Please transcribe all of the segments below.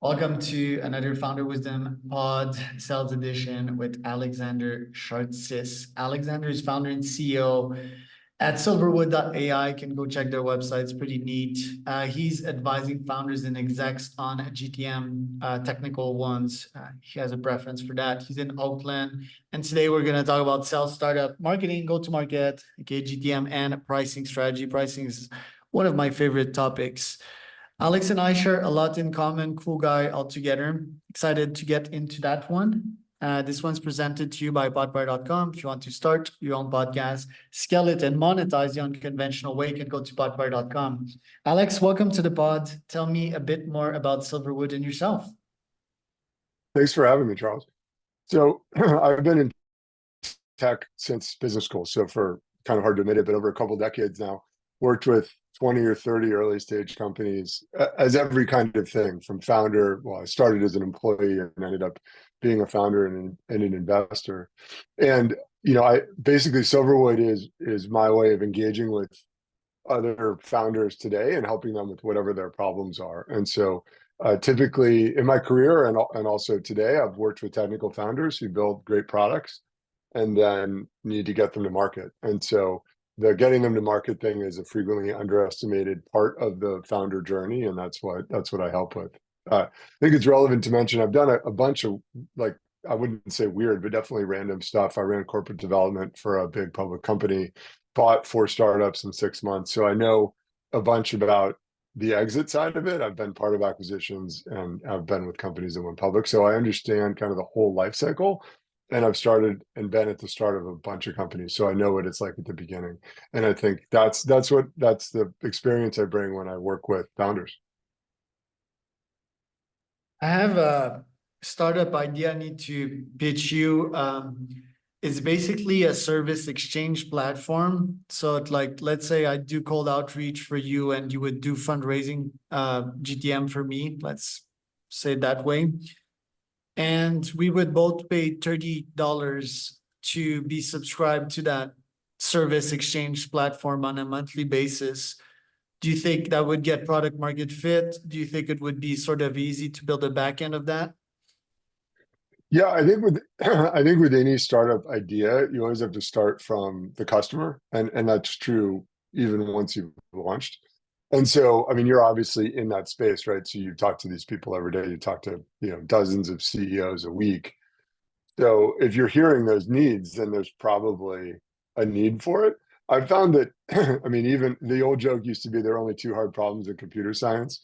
Welcome to another Founder Wisdom Pod Sales Edition with Alexander Shartsis. Alexander is founder and CEO at silverwood.ai. You can go check their website. It's pretty neat. He's advising founders and execs on GTM technical ones. He has a preference for that. He's in Oakland. And today we're going to talk about sales, startup, marketing, go-to-market, okay, GTM, and pricing strategy. Pricing is one of my favorite topics. Alex and I share a lot in common. Cool guy altogether. Excited to get into that one. This one's presented to you by podbuyer.com. If you want to start your own podcast, scale it, and monetize the unconventional way, you can go to podbuyer.com. Alex, welcome to the pod. Tell me a bit more about Silverwood and yourself. Thanks for having me, Charles. So I've been in tech since business school. So for kind of hard to admit it, but over a couple of decades now, worked with 20 or 30 early stage companies as every kind of thing from founder. Well, I started as an employee and ended up being a founder and an investor. And, I basically Silverwood is my way of engaging with other founders today and helping them with whatever their problems are. And so typically in my career and also today, I've worked with technical founders who build great products and then need to get them to market. And so the getting them to market thing is a frequently underestimated part of the founder journey, and that's what I help with. I think it's relevant to mention I've done a bunch of, like, I wouldn't say weird, but definitely random stuff. I ran corporate development for a big public company, bought 4 startups in 6 months, so I know a bunch about the exit side of it. I've been part of acquisitions and I've been with companies that went public, so I understand kind of the whole life cycle. And I've started and been at the start of a bunch of companies, so I know what it's like at the beginning. And I think that's the experience I bring when I work with founders. I have a startup idea I need to pitch you. It's basically a service exchange platform. So it's like, let's say I do cold outreach for you and you would do fundraising GTM for me. Let's say it that way. And we would both pay $30 to be subscribed to that service exchange platform on a monthly basis. Do you think that would get product market fit? Do you think it would be sort of easy to build a back end of that? Yeah, I think with any startup idea, you always have to start from the customer, and that's true even once you've launched. And so, I mean, you're obviously in that space, right? So you talk to these people every day. You talk to, dozens of CEOs a week. So if you're hearing those needs, then there's probably a need for it. I've found that, I mean, even the old joke used to be there are only 2 hard problems in computer science: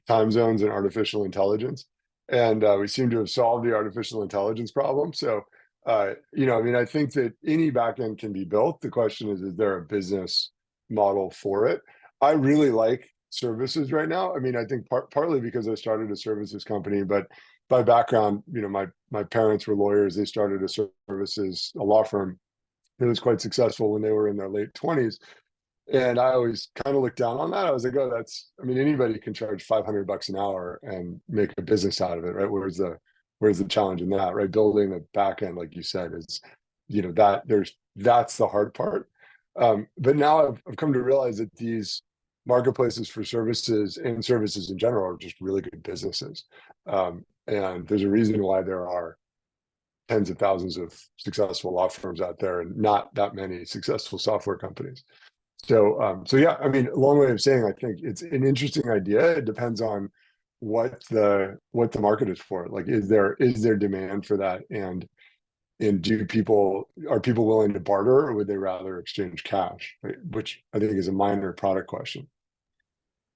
time zones and artificial intelligence. And we seem to have solved the artificial intelligence problem. So, I mean, I think that any backend can be built. The question is there a business model for it? I really like services right now. I mean, I think partly because I started a services company, but by background, my parents were lawyers. They started a law firm that was quite successful when they were in their late 20s. And I always kind of looked down on that. I was like, oh, I mean, anybody can charge $500 an hour and make a business out of it, right? Where's the challenge in that, right? Building a back end, like you said, is, that's the hard part. But now I've come to realize that these marketplaces for services and services in general are just really good businesses. And there's a reason why there are tens of thousands of successful law firms out there and not that many successful software companies. So yeah, I mean, a long way of saying, I think it's an interesting idea. It depends on what the market is for. Like, is there demand for that? And are people willing to barter, or would they rather exchange cash? Right? Which I think is a minor product question.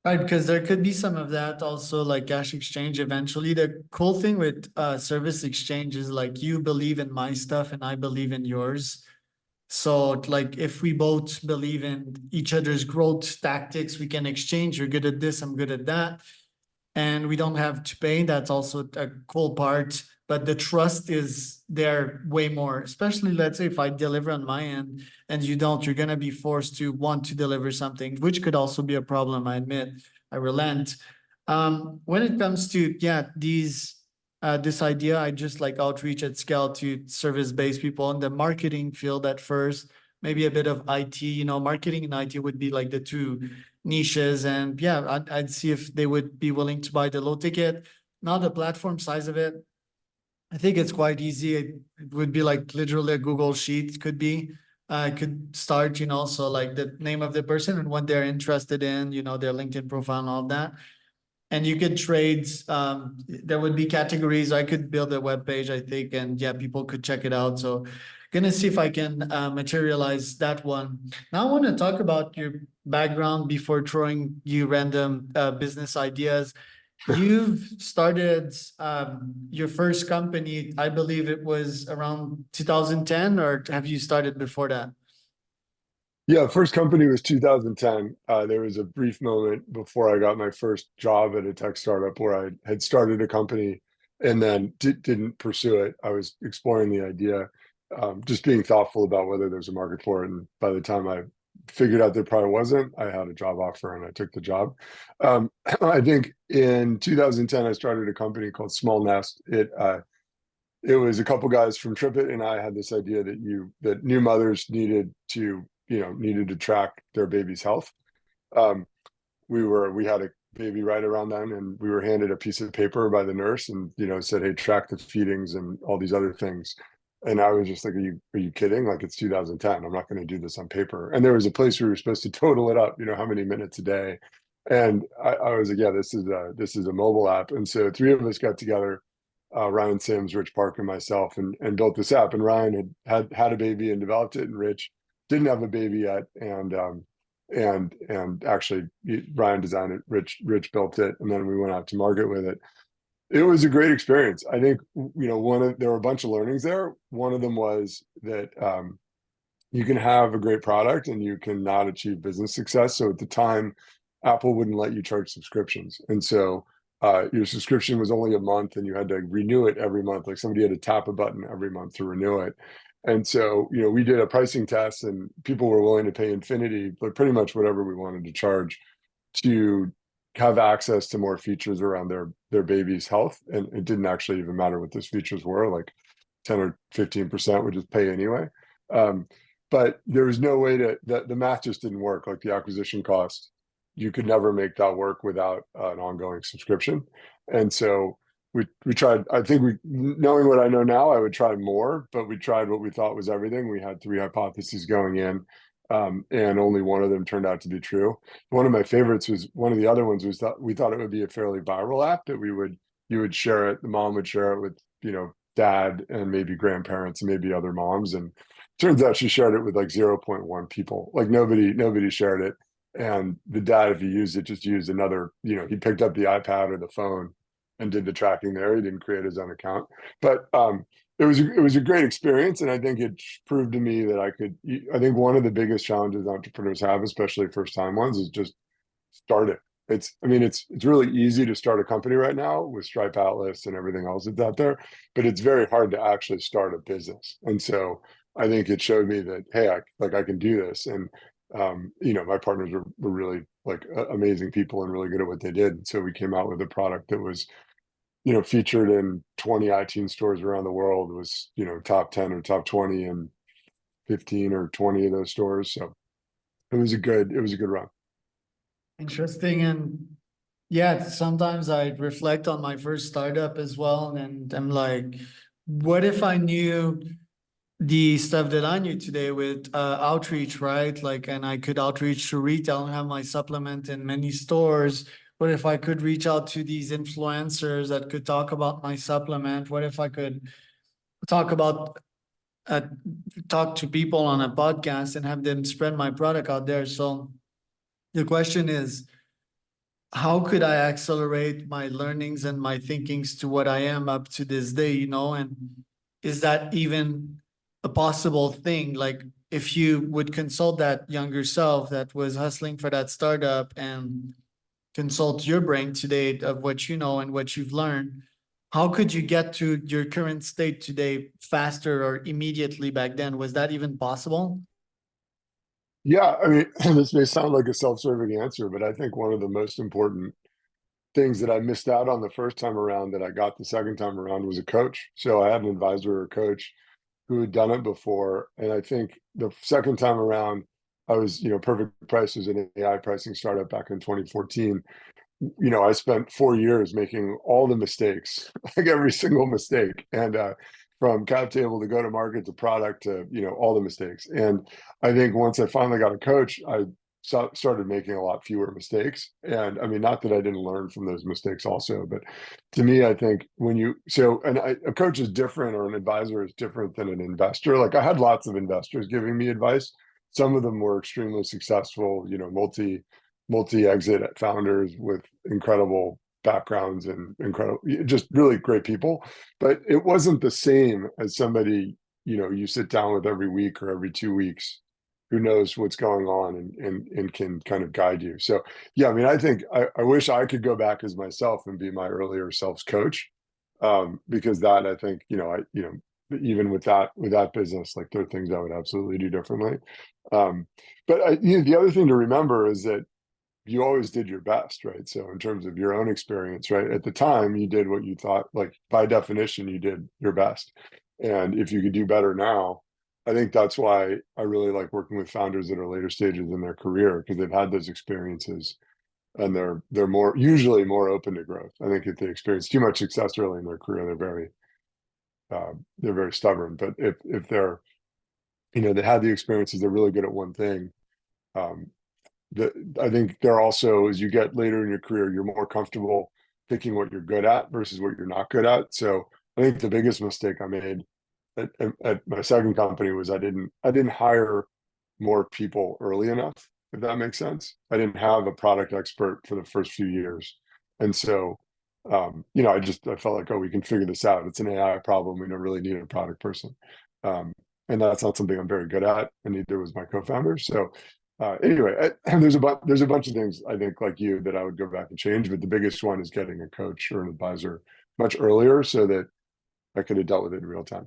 Right, because there could be some of that also, like cash exchange eventually. The cool thing with service exchange is like you believe in my stuff and I believe in yours. So like if we both believe in each other's growth tactics, we can exchange. You're good at this, I'm good at that. And we don't have to pay. That's also a cool part. But the trust is there way more, especially let's say if I deliver on my end and you don't, you're going to be forced to want to deliver something, which could also be a problem. I admit, I relent. When it comes to, this idea, I just like outreach at scale to service-based people in the marketing field at first, maybe a bit of IT, marketing and IT would be like the 2 niches. And yeah, I'd see if they would be willing to buy the low ticket. now the platform size of it, I think it's quite easy. It would be like literally a Google Sheet could be. Could start, so like the name of the person and what they're interested in, their LinkedIn profile and all that. And you could trade, there would be categories. I could build a web page, I think, and yeah, people could check it out. So gonna see if I can materialize that one. Now I want to talk about your background before throwing you random business ideas. You've started your first company, I believe it was around 2010, or have you started before that? Yeah, first company was 2010. There was a brief moment before I got my first job at a tech startup where I had started a company and then didn't pursue it. I was exploring the idea, just being thoughtful about whether there's a market for it. And by the time I figured out there probably wasn't, I had a job offer and I took the job. I think in 2010, I started a company called Small Nest. It was a couple guys from TripIt and I had this idea that new mothers needed to track their baby's health. Um, we had a baby right around then, and we were handed a piece of paper by the nurse, and said, "Hey, track the feedings and all these other things." And I was just like, "Are you kidding? Like it's 2010. I'm not going to do this on paper." And there was a place where we were supposed to total it up, how many minutes a day. And I was like, "Yeah, this is a mobile app." And so three of us got together, Ryan Sims, Rich Park, and myself, and built this app. And Ryan had a baby and developed it, and Rich didn't have a baby yet, and actually Ryan designed it, Rich built it, and then we went out to market with it. It was a great experience. I think there were a bunch of learnings there. One of them was that you can have a great product and you can not achieve business success. So at the time, Apple wouldn't let you charge subscriptions, and so your subscription was only a month, and you had to renew it every month. Like somebody had to tap a button every month to renew it. And so, we did a pricing test, and people were willing to pay infinity, but pretty much whatever we wanted to charge to have access to more features around their baby's health. And it didn't actually even matter what those features were, like 10 or 15% would just pay anyway. Um, but there was no way the math just didn't work. Like the acquisition cost, you could never make that work without an ongoing subscription. And so we tried, I think knowing what I know now, I would try more, but we tried what we thought was everything. We had three hypotheses going in, and only one of them turned out to be true. One of my favorites was, one of the other ones was that we thought it would be a fairly viral app, that you would share it, the mom would share it with, dad and maybe grandparents and maybe other moms. And turns out she shared it with like 0.1 people. Like nobody shared it. And the dad, if he used it, just used another, he picked up the iPad or the phone and did the tracking there. He didn't create his own account. But it was a great experience. And I think it proved to me that I think one of the biggest challenges entrepreneurs have, especially first time ones, is just start it. It's really easy to start a company right now with Stripe Atlas and everything else that's out there, but it's very hard to actually start a business. And so I think it showed me that, hey, I can do this. And my partners were really like amazing people and really good at what they did. And so we came out with a product that was, featured in 20 iTunes stores around the world, was, top 10 or top 20 in 15 or 20 of those stores. So it was a good run. Interesting. And yeah, sometimes I reflect on my first startup as well. And I'm like, what if I knew the stuff that I knew today with outreach, right? Like, and I could outreach to retail and have my supplement in many stores. What if I could reach out to these influencers that could talk about my supplement? What if I could talk about uh, talk to people on a podcast and have them spread my product out there? So the question is, how could I accelerate my learnings and my thinkings to what I am up to this day, and is that even a possible thing? Like if you would consult that younger self that was hustling for that startup and consult your brain today of what you know and what you've learned, how could you get to your current state today faster or immediately back then? Was that even possible? Yeah, this may sound like a self-serving answer, but I think one of the most important things that I missed out on the first time around that I got the second time around was a coach. So I had an advisor or a coach who had done it before. And I think the second time around, I was, Perfect Price was an AI pricing startup back in 2014. I spent 4 years making all the mistakes, like every single mistake. And from cap table to go to market to product to, all the mistakes. And I think once I finally got a coach, I started making a lot fewer mistakes. And I mean, not that I didn't learn from those mistakes also, but to me, I think a coach is different, or an advisor is different than an investor. Like I had lots of investors giving me advice. Some of them were extremely successful, multi-exit founders with incredible backgrounds and incredible, just really great people. But it wasn't the same as somebody, you sit down with every week or every 2 weeks, who knows what's going on and can kind of guide you. So yeah, I mean, I think I wish I could go back as myself and be my earlier self's coach. Because that, I think, even with that business, like there are things I would absolutely do differently. Um, but the other thing to remember is that you always did your best, right? So in terms of your own experience, right, at the time you did what you thought, like by definition, you did your best. And if you could do better now, I think that's why I really like working with founders that are later stages in their career, because they've had those experiences and they're usually more open to growth. I think if they experience too much success early in their career, they're very stubborn. But if they're, they had the experiences, they're really good at one thing. Um, I think they're also, as you get later in your career, you're more comfortable picking what you're good at versus what you're not good at. So I think the biggest mistake I made at my second company was I didn't hire more people early enough, if that makes sense. I didn't have a product expert for the first few years. And so, I felt like, oh, we can figure this out. It's an AI problem. We don't really need a product person. Um, and that's not something I'm very good at, and neither was my co-founder. So anyway, there's a bunch of things I think like you that I would go back and change, but the biggest one is getting a coach or an advisor much earlier so that I could have dealt with it in real time.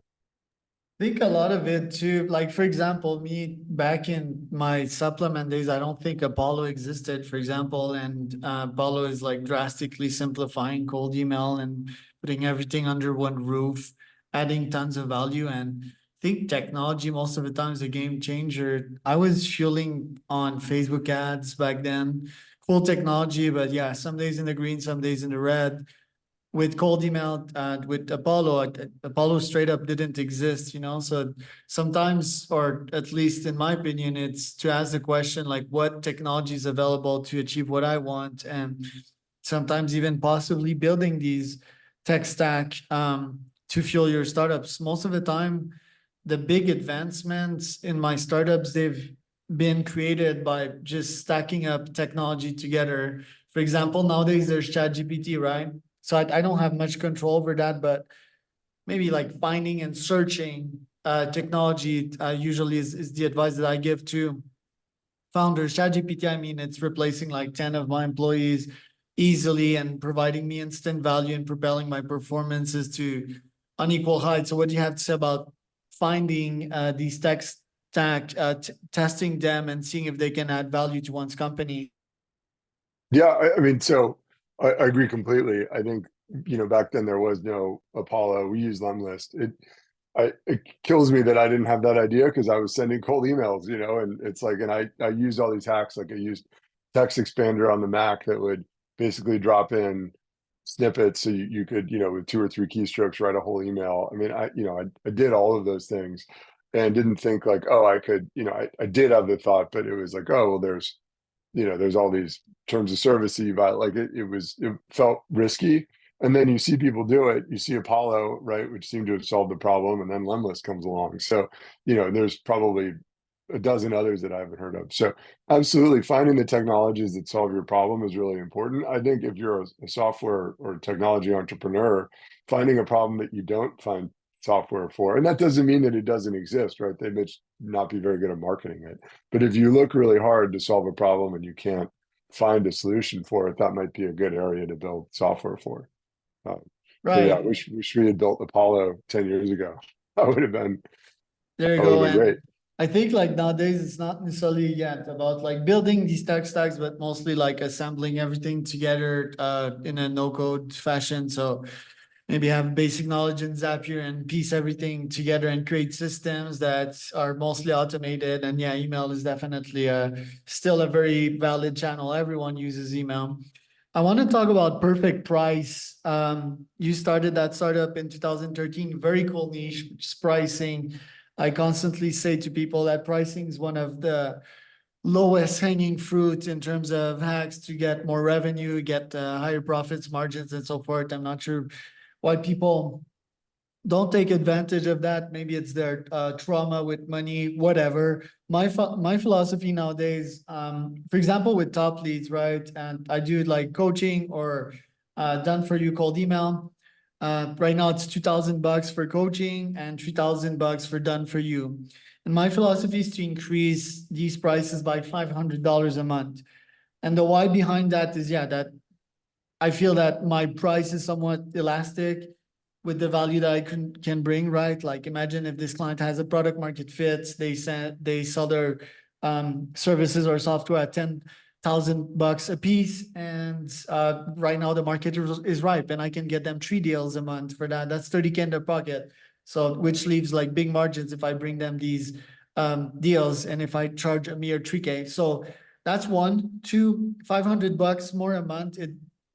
Think a lot of it too, like for example, me back in my supplement days, I don't think Apollo existed, for example, and Apollo is like drastically simplifying cold email and putting everything under one roof, adding tons of value. And I think technology most of the time is a game changer. I was fueling on Facebook ads back then, cool technology, but yeah, some days in the green, some days in the red. With cold email, with Apollo straight up didn't exist, so sometimes, or at least in my opinion, it's to ask the question like, what technology is available to achieve what I want, and sometimes even possibly building these tech stack to fuel your startups. Most of the time, the big advancements in my startups, they've been created by just stacking up technology together. For example, nowadays there's ChatGPT, right? So I don't have much control over that, but maybe like finding and searching technology usually is the advice that I give to founders. ChatGPT, I mean, it's replacing like 10 of my employees easily and providing me instant value and propelling my performances to unequal heights. So what do you have to say about finding these tech stack, testing them and seeing if they can add value to one's company? Yeah, I mean, so I agree completely. I think, back then there was no Apollo. We used Lemlist. It kills me that I didn't have that idea because I was sending cold emails, and it's like, and I used all these hacks. Like I used text expander on the Mac that would basically drop in snippets so you could, with 2 or 3 keystrokes, write a whole email. I mean, I did all of those things and didn't think like, oh, I could, I did have the thought, but it was like, oh, well, there's all these terms of service that you buy. Like it felt risky. And then you see people do it. You see Apollo, right, which seemed to have solved the problem, and then Lemlist comes along. So, there's probably a dozen others that I haven't heard of. So, absolutely, finding the technologies that solve your problem is really important. I think if you're a software or technology entrepreneur, finding a problem that you don't find software for, and that doesn't mean that it doesn't exist, right? They may not be very good at marketing it, but if you look really hard to solve a problem and you can't find a solution for it, that might be a good area to build software for. Um, so yeah, Right. wish we had built Apollo 10 years ago. That would have been There you that would have go. been great. And I think like nowadays it's not necessarily yet about like building these tech stacks, but mostly like assembling everything together in a no code fashion. So maybe have basic knowledge in Zapier and piece everything together and create systems that are mostly automated. And yeah, email is definitely still a very valid channel. Everyone uses email. I want to talk about Perfect Price. You started that startup in 2013, very cool niche, which is pricing. I constantly say to people that pricing is one of the lowest hanging fruit in terms of hacks to get more revenue, get higher profits, margins, and so forth. I'm not sure why people don't take advantage of that. Maybe it's their trauma with money, whatever. My philosophy nowadays, for example, with top leads, right? And I do like coaching or done for you cold email. Right now it's $2,000 for coaching and $3,000 for done for you. And my philosophy is to increase these prices by $500 a month. And the why behind that is, yeah, that I feel that my price is somewhat elastic with the value that I can bring, right? Like imagine if this client has a product market fit, they sell their services or software at $10,000 a piece, and right now the market is ripe, and I can get them 3 deals a month for that. That's 30K in their pocket. So which leaves like big margins if I bring them these deals, and if I charge a mere 3K. So that's one. Two, $500 more a month. It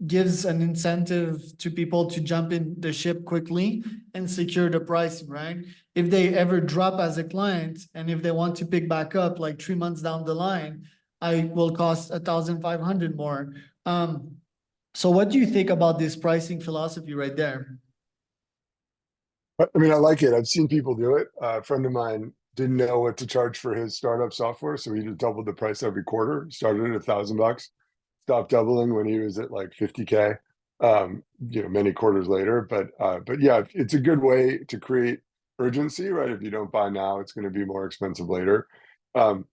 gives an incentive to people to jump in the ship quickly and secure the pricing, right? If they ever drop as a client and if they want to pick back up like 3 months down the line, I will cost 1,500 more. So what do you think about this pricing philosophy right there? I mean, I like it. I've seen people do it. A friend of mine didn't know what to charge for his startup software, so he just doubled the price every quarter. Started at $1,000, stopped doubling when he was at like 50K. Many quarters later. But yeah, it's a good way to create urgency, right? If you don't buy now, it's going to be more expensive later. Um,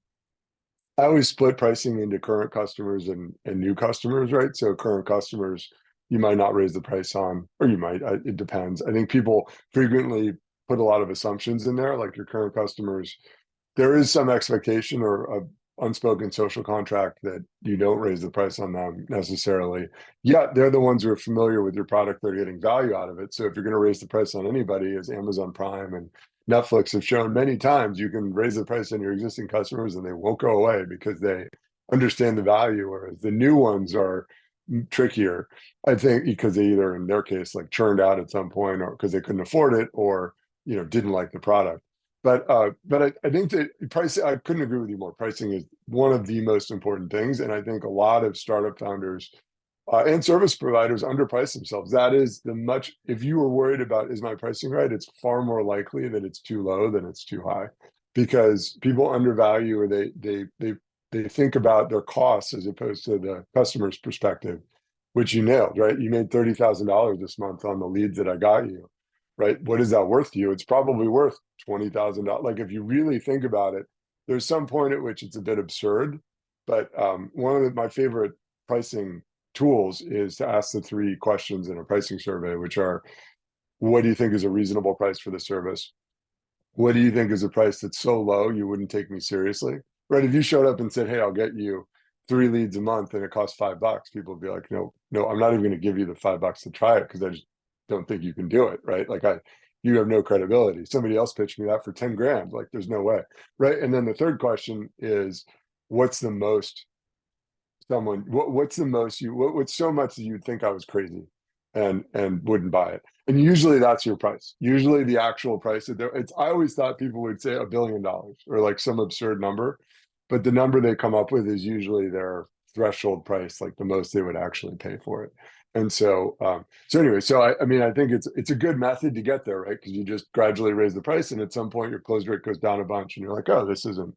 I always split pricing into current customers and new customers, right? So current customers, you might not raise the price on, or you might, it depends. I think people frequently put a lot of assumptions in there, like your current customers, there is some expectation or a unspoken social contract that you don't raise the price on them necessarily. Yet they're the ones who are familiar with your product, they're getting value out of it. So if you're going to raise the price on anybody, as Amazon Prime and Netflix have shown many times, you can raise the price on your existing customers and they won't go away because they understand the value, whereas the new ones are trickier, I think, because they either, in their case, like churned out at some point, or because they couldn't afford it, or didn't like the product. But I think that pricing, I couldn't agree with you more. Pricing is one of the most important things, and I think a lot of startup founders and service providers underprice themselves. That is if you were worried about, is my pricing right? It's far more likely that it's too low than it's too high, because people undervalue, or they think about their costs as opposed to the customer's perspective, which you nailed, right? You made $30,000 this month on the leads that I got you, right? What is that worth to you? It's probably worth $20,000. Like if you really think about it, there's some point at which it's a bit absurd. But one of my favorite pricing tools is to ask the 3 questions in a pricing survey, which are: what do you think is a reasonable price for the service? What do you think is a price that's so low you wouldn't take me seriously? Right? If you showed up and said, "Hey, I'll get you 3 leads a month and it costs $5," people would be like, "No, no, I'm not even going to give you the $5 to try it because I just don't think you can do it." Right? Like you have no credibility. Somebody else pitched me that for 10 grand. Like there's no way. Right? And then the third question is, what's the most what's the most what's so much that you'd think I was crazy and wouldn't buy it? And usually that's your price. Usually the actual price I always thought people would say $1 billion or like some absurd number, but the number they come up with is usually their threshold price, like the most they would actually pay for it. And so anyway, I mean, I think it's a good method to get there, right? Because you just gradually raise the price, and at some point your close rate goes down a bunch, and you're like, oh, this isn't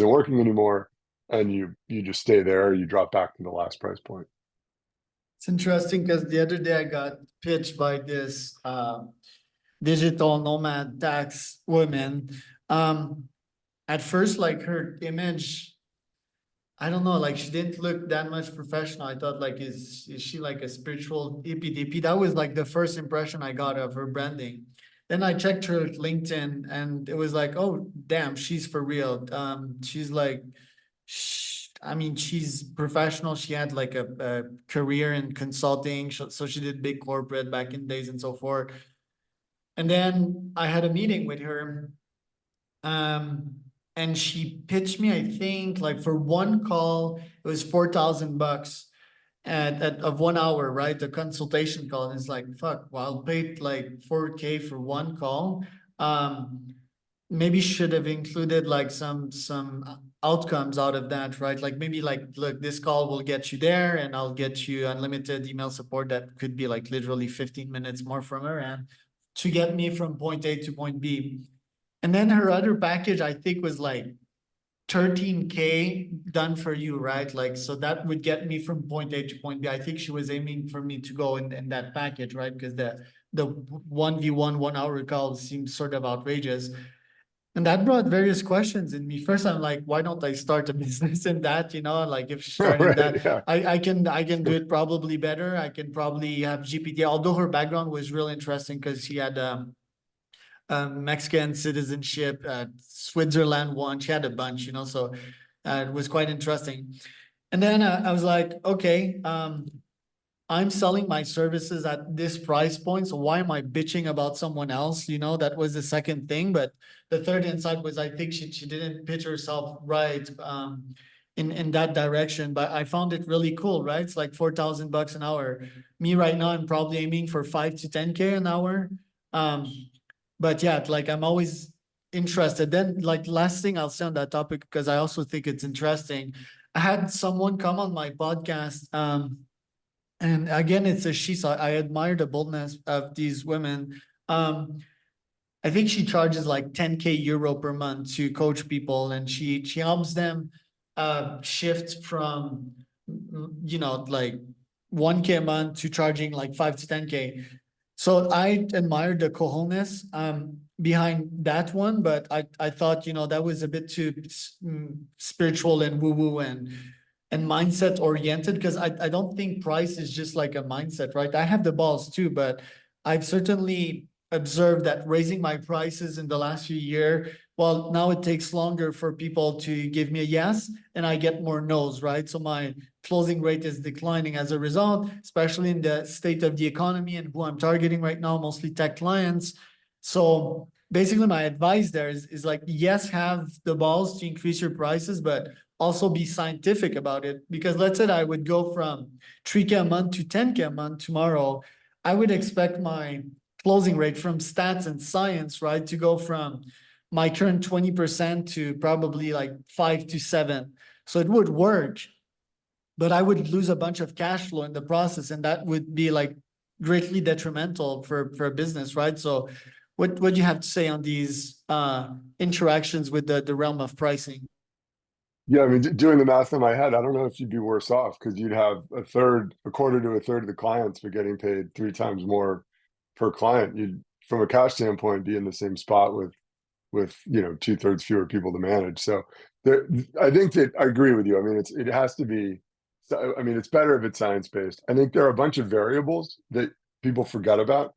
working anymore, and you just stay there, or you drop back to the last price point. It's interesting because the other day I got pitched by this digital nomad tax woman. At first, like her image, I don't know, like she didn't look that much professional. I thought like, is she like a spiritual EPDP? That was like the first impression I got of her branding. Then I checked her LinkedIn and it was like, oh damn, she's for real. She's like, I mean, she's professional. She had like a career in consulting, so she did big corporate back in days and so forth. And then I had a meeting with her. And she pitched me, I think, like for one call, it was $4,000. of 1 hour, right? The consultation call is like, fuck, well, I'll pay like 4K for one call. Maybe should have included like some outcomes out of that, right? Like maybe like, look, this call will get you there and I'll get you unlimited email support that could be like literally 15 minutes more from her end to get me from point A to point B. And then her other package, I think, was like 13K done for you, right? Like, so that would get me from point A to point B. I think she was aiming for me to go in that package, right? Because the 1v1 1 hour call seems sort of outrageous. And that brought various questions in me. First, I'm like, why don't I start a business in that? You know, like if starting Right, that, yeah. I can do it probably better. I can probably have GPT, although her background was real interesting because she had Mexican citizenship, Switzerland one. She had a bunch, you know, so it was quite interesting. And then I was like, okay, I'm selling my services at this price point, so why am I bitching about someone else? You know, that was the second thing. But the third insight was I think she didn't pitch herself right in that direction. But I found it really cool, right? It's like $4,000 an hour. Me right now, I'm probably aiming for 5 to 10K an hour. Um, but yeah, like I'm always interested. Then, like last thing I'll say on that topic, because I also think it's interesting. I had someone come on my podcast. And again, it's a she. So I admire the boldness of these women. Um, I think she charges like 10K euro per month to coach people, and she helps them shift from like 1K a month to charging like 5 to 10K. So I admired the cojones behind that one, but I thought that was a bit too spiritual and woo woo and mindset oriented, because I don't think price is just like a mindset, right? I have the balls too, but I've certainly observed that raising my prices in the last few years, well, now it takes longer for people to give me a yes, and I get more no's, right? So my closing rate is declining as a result, especially in the state of the economy and who I'm targeting right now, mostly tech clients. So basically my advice there is like, yes, have the balls to increase your prices, but also be scientific about it. Because let's say I would go from 3K a month to 10K a month tomorrow, I would expect my closing rate from stats and science, right, to go from my current 20% to probably like 5 to 7. So it would work, but I would lose a bunch of cash flow in the process, and that would be like greatly detrimental for a business, right? So what do you have to say on these interactions with the realm of pricing? Yeah, I mean, doing the math in my head, I don't know if you'd be worse off because you'd have a quarter to a third of the clients, but getting paid 3 times more per client. You'd, from a cash standpoint, be in the same spot with 2/3 fewer people to manage. So there, I think that I agree with you. I mean, it has to be. I mean, it's better if it's science based. I think there are a bunch of variables that people forget about,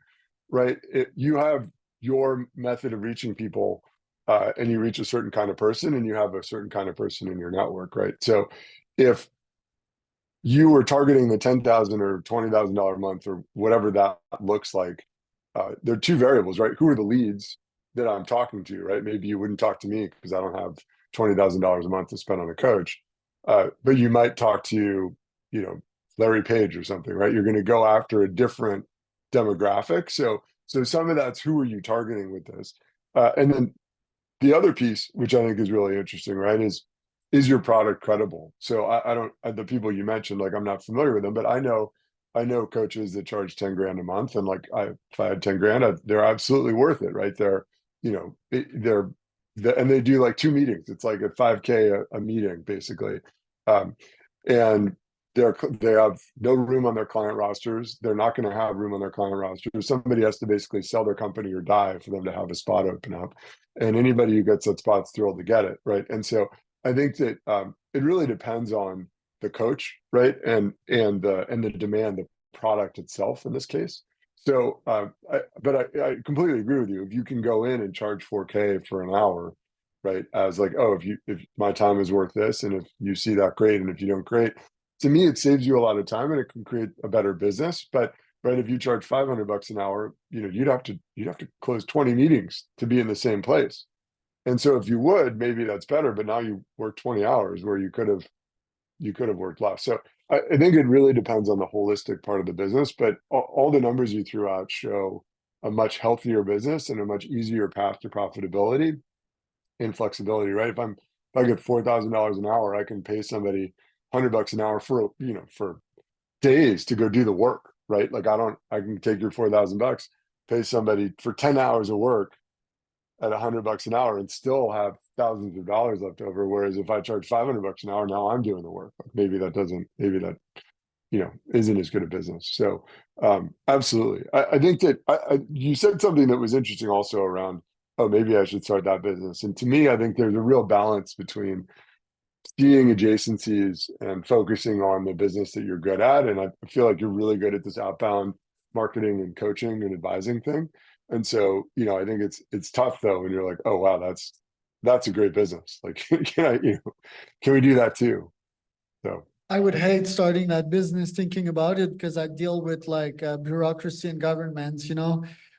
right? You have your method of reaching people, and you reach a certain kind of person, and you have a certain kind of person in your network, right? So if you were targeting the 10,000 or $20,000 a month or whatever that looks like, there are two variables, right? Who are the leads that I'm talking to, right? Maybe you wouldn't talk to me because I don't have $20,000 a month to spend on a coach, but you might talk to, Larry Page or something, right? You're going to go after a different demographic. So some of that's who are you targeting with this, and then the other piece, which I think is really interesting, right, is your product credible? So I don't the people you mentioned, like I'm not familiar with them, but I know coaches that charge 10 grand a month, and like if I had 10 grand, they're absolutely worth it, right? And they do like 2 meetings. It's like a 5K a meeting basically, um, and they have no room on their client rosters. They're not going to have room on their client rosters. Somebody has to basically sell their company or die for them to have a spot open up, and anybody who gets that spot's thrilled to get it, right? And so I think that it really depends on the coach, right, and the demand, the product itself in this case. So, I completely agree with you. If you can go in and charge 4K for an hour, right, as like, oh, if my time is worth this, and if you see that, great, and if you don't, great. To me, it saves you a lot of time and it can create a better business. But right, if you charge $500 an hour, you'd have to close 20 meetings to be in the same place. And so if you would, maybe that's better, but now you work 20 hours where you could have worked less. So I think it really depends on the holistic part of the business, but all the numbers you threw out show a much healthier business and a much easier path to profitability and flexibility, right? If I get $4,000 an hour, I can pay somebody $100 an hour for, for days to go do the work, right? Like I can take your $4,000, pay somebody for 10 hours of work at $100 an hour and still have thousands of dollars left over. Whereas if I charge $500 an hour, now I'm doing the work. Like maybe that isn't as good a business. So absolutely. I think that you said something that was interesting also around, oh, maybe I should start that business. And to me, I think there's a real balance between seeing adjacencies and focusing on the business that you're good at. And I feel like you're really good at this outbound marketing and coaching and advising thing. And so, I think it's tough though when you're like, oh wow, that's a great business. Like, can we do that too? So I would hate starting that business thinking about it because I deal with like bureaucracy and governments,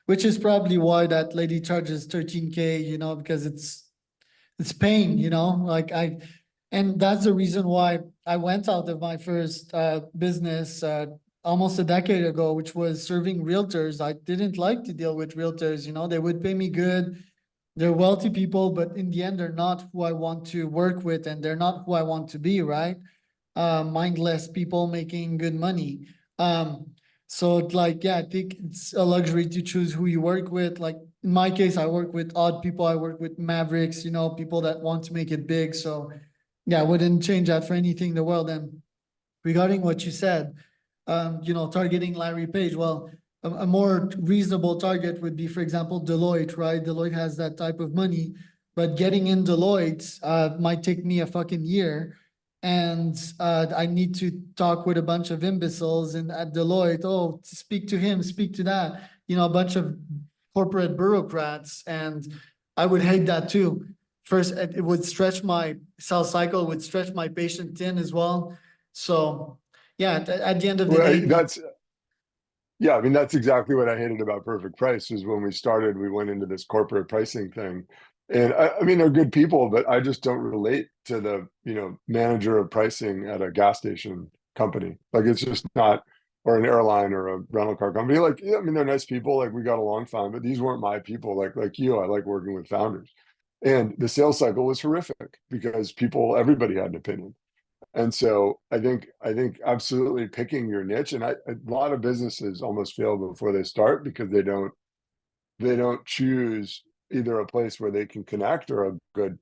which is probably why that lady charges 13K, because it's pain, like and that's the reason why I went out of my first business almost a decade ago, which was serving realtors. I didn't like to deal with realtors, they would pay me good. They're wealthy people, but in the end, they're not who I want to work with, and they're not who I want to be, right? Mindless people making good money. So like, yeah, I think it's a luxury to choose who you work with. Like in my case, I work with odd people. I work with mavericks, people that want to make it big. So yeah, I wouldn't change that for anything in the world. And regarding what you said, targeting Larry Page, well, a more reasonable target would be, for example, Deloitte, right? Deloitte has that type of money, but getting in Deloitte might take me a fucking year. And I need to talk with a bunch of imbeciles and at Deloitte, oh, speak to him, speak to that, a bunch of corporate bureaucrats. And I would hate that too. First, it would stretch my sales cycle, would stretch my patient thin as well. So yeah, at the end of the well, day, yeah, I mean, that's exactly what I hated about Perfect Price is when we started, we went into this corporate pricing thing. And I mean, they're good people, but I just don't relate to the, manager of pricing at a gas station company. Like it's just not, or an airline or a rental car company. Like, yeah, I mean, they're nice people. Like we got along fine, but these weren't my people. Like you, I like working with founders. And the sales cycle was horrific because everybody had an opinion. And so I think absolutely picking your niche, and a lot of businesses almost fail before they start because they don't choose either a place where they can connect or a good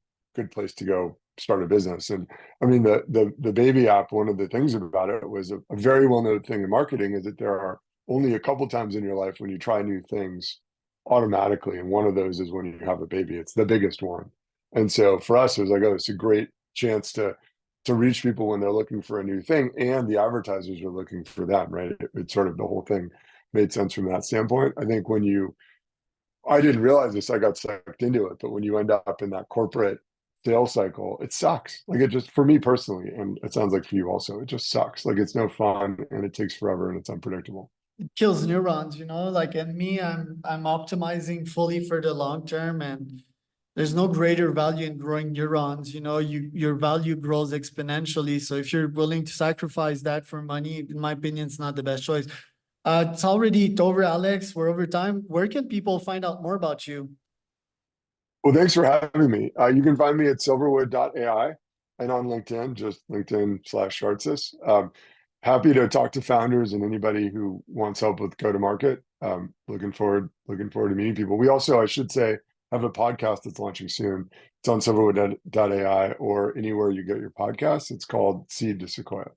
place to go start a business. And I mean the baby app, one of the things about it was a very well-known thing in marketing is that there are only a couple times in your life when you try new things automatically. And one of those is when you have a baby. It's the biggest one. And so for us, it was like, oh, it's a great chance to reach people when they're looking for a new thing and the advertisers are looking for them, right? It's sort of the whole thing made sense from that standpoint. I think I didn't realize this, I got sucked into it, but when you end up in that corporate sales cycle, it sucks. Like it just, for me personally, and it sounds like for you also, it just sucks. Like it's no fun and it takes forever and it's unpredictable. it kills neurons, like, and me, I'm optimizing fully for the long term, and there's no greater value in growing neurons. Your value grows exponentially. So if you're willing to sacrifice that for money, in my opinion, it's not the best choice. It's already over, Alex. We're over time. Where can people find out more about you? Well, thanks for having me. You can find me at silverwood.ai and on LinkedIn, just LinkedIn/Shartsis. Happy to talk to founders and anybody who wants help with go-to-market. Looking forward to meeting people. We also, I should say, have a podcast that's launching soon. It's on silverwood.ai or anywhere you get your podcasts. It's called Seed to Sequoia.